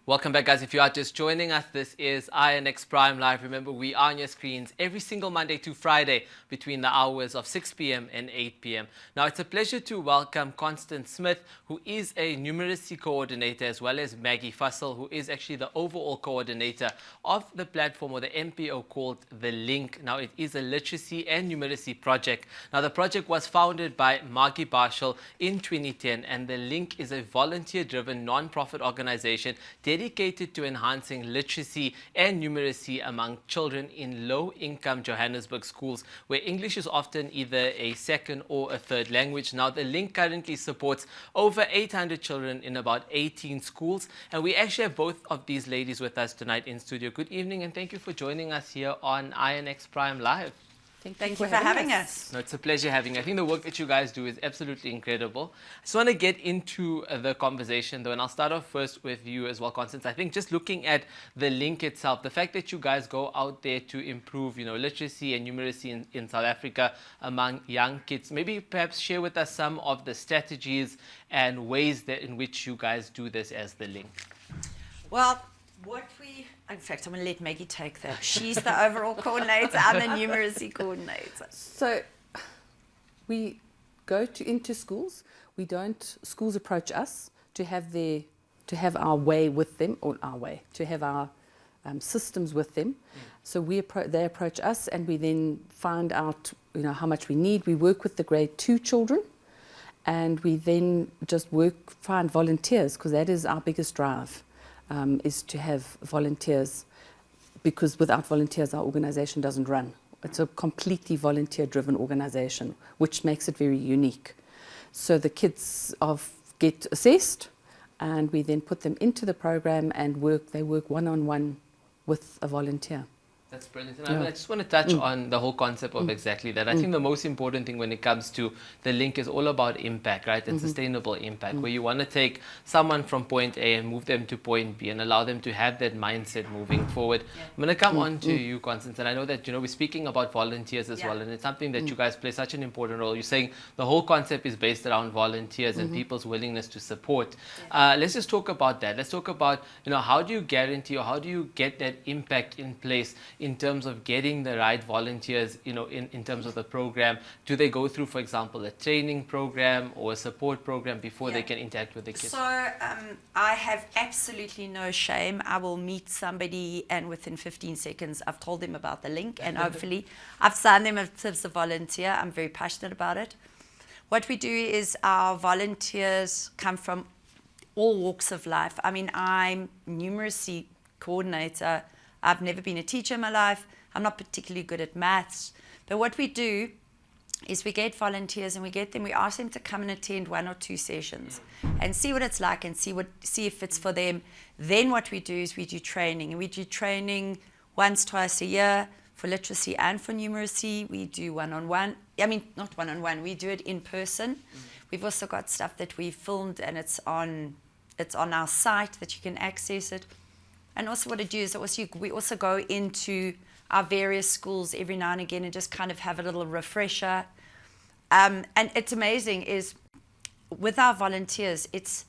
Welcome back, guys. If you are just joining us, this is INX Prime Live. Remember, we are on your screens every single Monday to Friday between the hours of 6 p.m. and 8 p.m. Now, it's a pleasure to welcome Constance Smith, who is a Numeracy Coordinator, as well as Maggie Fussell, who is actually the overall coordinator of the platform or the MPO called The Link. Now, it is a literacy and numeracy project. Now, the project was founded by Margi Bashall in 2010, and The Link is a volunteer-driven non-profit organization dedicated to enhancing literacy and numeracy among children in low-income Johannesburg schools, where English is often either a second or a third language. Now, The Link currently supports over 800 children in about 18 schools, and we actually have both of these ladies with us tonight in studio. Good evening, and thank you for joining us here on INX Prime Live. Thank you for having us. No, it's a pleasure having you. I think the work that you guys do is absolutely incredible. I just want to get into the conversation, though, and I'll start off first with you as well, Constance. I think just looking at The Link itself, the fact that you guys go out there to improve, literacy and numeracy in South Africa among young kids, maybe perhaps share with us some of the strategies and ways that in which you guys do this as The Link. Well, in fact, I'm going to let Maggie take that. She's the overall coordinator. I'm the numeracy coordinator. So we go into schools. Schools approach us to have our way with them, or to have our systems with them. So they approach us, and we then find out, how much we need. We work with the grade 2 children, and we then just find volunteers, because that is our biggest drive. Is to have volunteers, because without volunteers our organization doesn't run. It's a completely volunteer-driven organization, which makes it very unique. So the kids get assessed, and we then put them into the program and they work one-on-one with a volunteer. That's brilliant. And I just want to touch on the whole concept of exactly that. I think the most important thing when it comes to The Link is all about impact, right? And sustainable impact, where you want to take someone from point A and move them to point B and allow them to have that mindset moving forward. I'm going to come on to you, Constance, and I know that, we're speaking about volunteers as well, and it's something that you guys play such an important role. You're saying the whole concept is based around volunteers and people's willingness to support. Let's just talk about that. Let's talk about, how do you guarantee, or how do you get that impact in place in terms of getting the right volunteers, in terms of the program? Do they go through, for example, a training program or a support program before they can interact with the kids? So I have absolutely no shame. I will meet somebody, and within 15 seconds I've told them about The Link, and hopefully I've signed them as a volunteer. I'm very passionate about it. What we do is our volunteers come from all walks of life. I mean, I'm numeracy coordinator. I've never been a teacher in my life. I'm not particularly good at maths. But what we do is we get volunteers, and we ask them to come and attend 1 or 2 sessions and see what it's like, and see if it's for them. Then what we do is we do training, and we do training once, twice a year for literacy and for numeracy. We do one-on-one. I mean, not one-on-one. We do it in person. We've also got stuff that we filmed, and it's on our site that you can access it. And also what I do is we also go into our various schools every now and again and just kind of have a little refresher. And it's amazing is with our volunteers, it's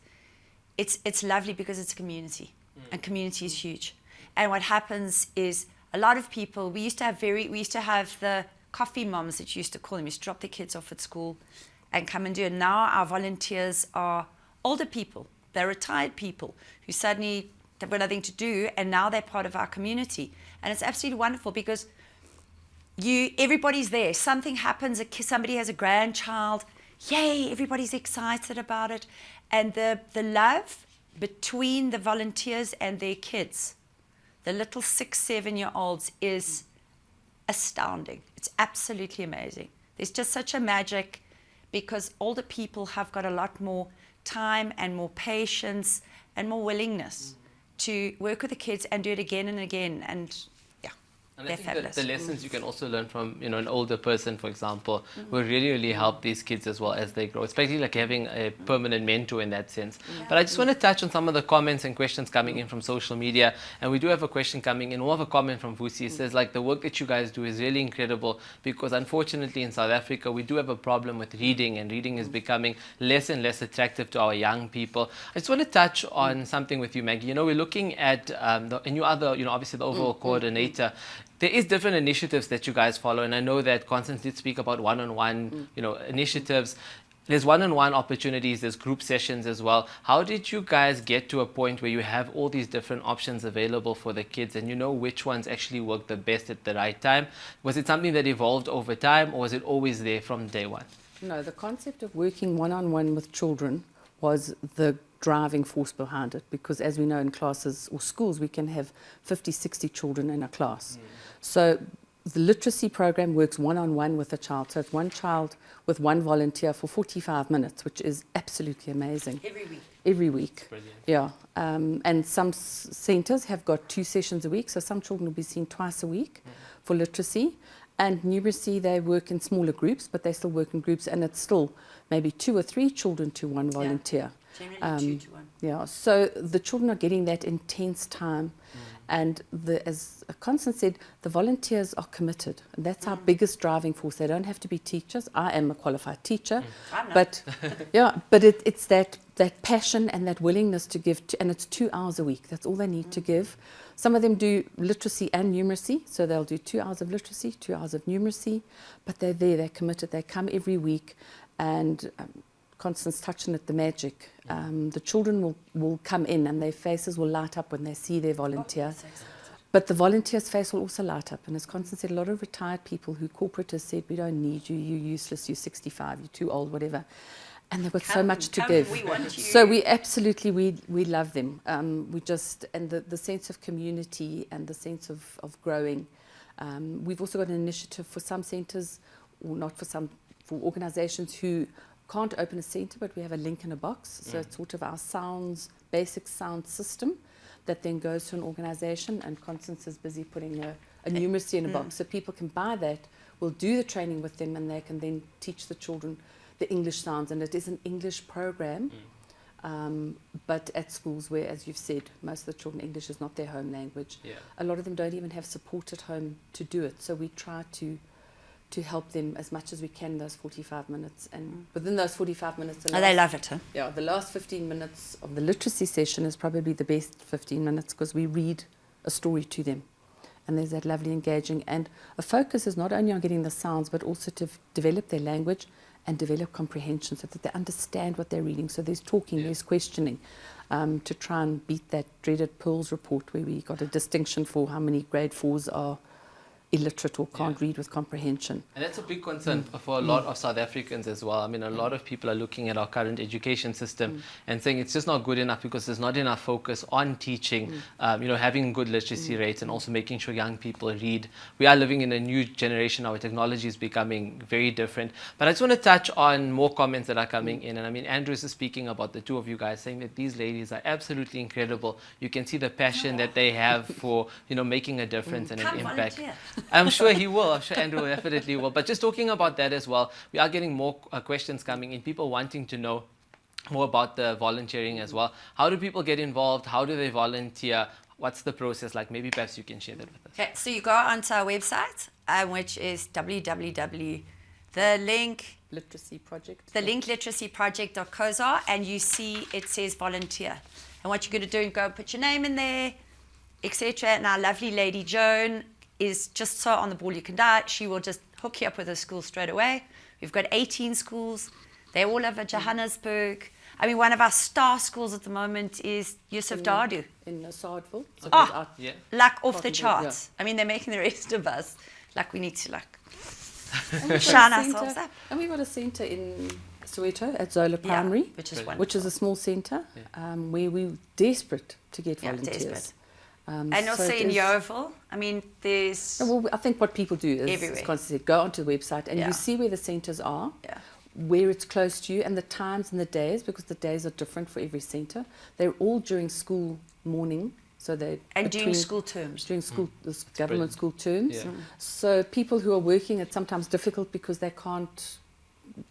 lovely because it's a community, and community is huge. And what happens is a lot of people, we used to have the coffee moms that you used to call them, used to drop their kids off at school and come and do it. Now our volunteers are older people. They're retired people who suddenly they've got nothing to do, and now they're part of our community. And it's absolutely wonderful because everybody's there. Something happens, somebody has a grandchild, yay, everybody's excited about it. And the love between the volunteers and their kids, the little 6, 7-year-olds, is astounding. It's absolutely amazing. There's just such a magic, because older people have got a lot more time and more patience and more willingness to work with the kids and do it again and again. And And They're I think that fabulous. the lessons you can also learn from, an older person, for example, will really, really help these kids as well as they grow, especially like having a permanent mentor in that sense. But I just want to touch on some of the comments and questions coming in from social media. And we do have a question coming in, more of a comment from Vusi. It says, like, the work that you guys do is really incredible because unfortunately in South Africa, we do have a problem with reading, and reading is becoming less and less attractive to our young people. I just want to touch on something with you, Maggie. We're looking at, and you are the, obviously the overall coordinator. There is different initiatives that you guys follow, and I know that Constance did speak about one-on-one, initiatives. There's one-on-one opportunities, there's group sessions as well. How did you guys get to a point where you have all these different options available for the kids and you know which ones actually work the best at the right time? Was it something that evolved over time, or was it always there from day one? No, the concept of working one-on-one with children was the driving force behind it, because as we know in classes or schools we can have 50, 60 children in a class. So the literacy program works one-on-one with a child. So it's one child with one volunteer for 45 minutes, which is absolutely amazing. Every week. Brilliant. Yeah. And some centres have got 2 sessions a week, so some children will be seen twice a week for literacy. And numeracy, they work in smaller groups, but they still work in groups, and it's still maybe 2 or 3 children to one volunteer. Generally 2 to 1. Yeah, so the children are getting that intense time. And as Constance said, the volunteers are committed. And that's our biggest driving force. They don't have to be teachers. I am a qualified teacher. I'm not. But but it's that passion and that willingness to give, and it's 2 hours a week. That's all they need to give. Some of them do literacy and numeracy, so they'll do 2 hours of literacy, 2 hours of numeracy, but they're there, they're committed, they come every week, and Constance touched on it, the magic. The children will come in and their faces will light up when they see their volunteer. But the volunteer's face will also light up. And as Constance said, a lot of retired people who corporate has said, we don't need you, you're useless, you're 65, you're too old, whatever. And they've got so much to give. We want you. So we absolutely, we love them. We just, and the sense of community and the sense of growing. We've also got an initiative for some centres, or not for some, for organisations who can't open a centre, but we have a link in a box. So it's sort of our basic sound system that then goes to an organisation, and Constance is busy putting a numeracy in a box. So people can buy that, we'll do the training with them, and they can then teach the children the English sounds. And it is an English program, but at schools where, as you've said, most of the children, English is not their home language. A lot of them don't even have support at home to do it. So we try to help them as much as we can those 45 minutes. And within those 45 minutes... they love it, huh? Yeah, the last 15 minutes of the literacy session is probably the best 15 minutes, because we read a story to them. And there's that lovely engaging. And a focus is not only on getting the sounds, but also to develop their language and develop comprehension so that they understand what they're reading. So there's talking, there's questioning, to try and beat that dreaded Pearls report where we got a distinction for how many grade 4s are illiterate or can't read with comprehension. And that's a big concern for a lot of South Africans as well. I mean, a lot of people are looking at our current education system and saying it's just not good enough because there's not enough focus on teaching, having good literacy rates and also making sure young people read. We are living in a new generation. Our technology is becoming very different. But I just want to touch on more comments that are coming in. And I mean, Andrew is speaking about the two of you guys, saying that these ladies are absolutely incredible. You can see the passion that they have for, making a difference and an impact. Volunteer. I'm sure he will. I'm sure Andrew definitely will. But just talking about that as well, we are getting more questions coming in, people wanting to know more about the volunteering as well. How do people get involved? How do they volunteer? What's the process like? Maybe perhaps you can share that with us. Okay, so you go onto our website, which is literacyproject.co.za, and you see it says volunteer. And what you're going to do is go and put your name in there, etc. And our lovely lady Joan is just so on the ball you can die. She will just hook you up with a school straight away. We've got 18 schools. They're all over Johannesburg. I mean, one of our star schools at the moment is Yusuf Dadu. In Saadville. So like off the charts. I mean, they're making the rest of us like we need to shine ourselves up. And we've got a centre in Soweto at Zola Primary, which is a small centre where we're desperate to get volunteers. Desperate. And also in Yeovil, I mean, there's... Well, I think what people do is, as Constance said, go onto the website and you see where the centres are, where it's close to you, and the times and the days, because the days are different for every centre. They're all during school morning, So they And during school terms. during school government brilliant. school terms. Yeah. So people who are working, it's sometimes difficult because they can't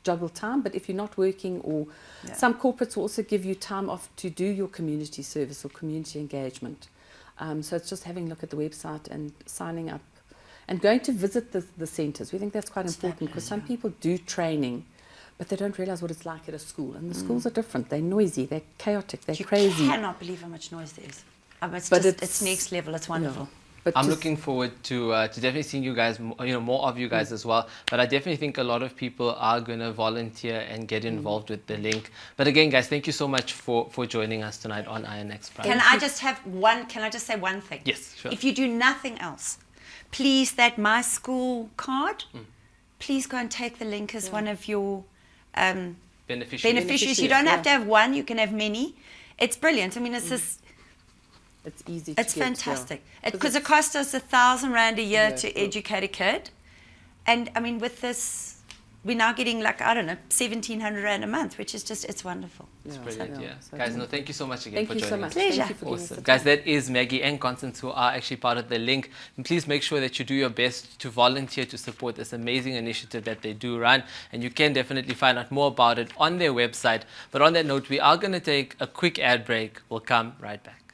juggle time. But if you're not working, or some corporates will also give you time off to do your community service or community engagement. So it's just having a look at the website and signing up and going to visit the centres. We think that's quite important because some people do training, but they don't realise what it's like at a school. And the schools are different. They're noisy, they're chaotic, they're crazy. You cannot believe how much noise there is. It's But just, it's next level. It's wonderful. Yeah. But I'm just- looking forward to definitely seeing you guys, more of you guys as well. But I definitely think a lot of people are going to volunteer and get involved with the link. But again, guys, thank you so much for joining us tonight on INX Prime. Can I just say one thing? Yes, sure. If you do nothing else, please, that My School card, please go and take the link as one of your beneficiaries. You don't have to have one, you can have many. It's brilliant. I mean, it's just, it's easy to it's get, fantastic. yeah. Because it costs us 1,000 Rand a year Yeah, to yeah. educate a kid. And I mean, with this, we're now getting 1,700 Rand a month, which is just, it's wonderful. It's brilliant, yeah. So guys, no, thank you so much again Thank for you joining so much. us. Pleasure. Thank you for giving us Awesome. the Guys, time. that is Maggie and Constance who are actually part of the link. And please make sure that you do your best to volunteer to support this amazing initiative that they do run. And you can definitely find out more about it on their website. But on that note, we are going to take a quick ad break. We'll come right back.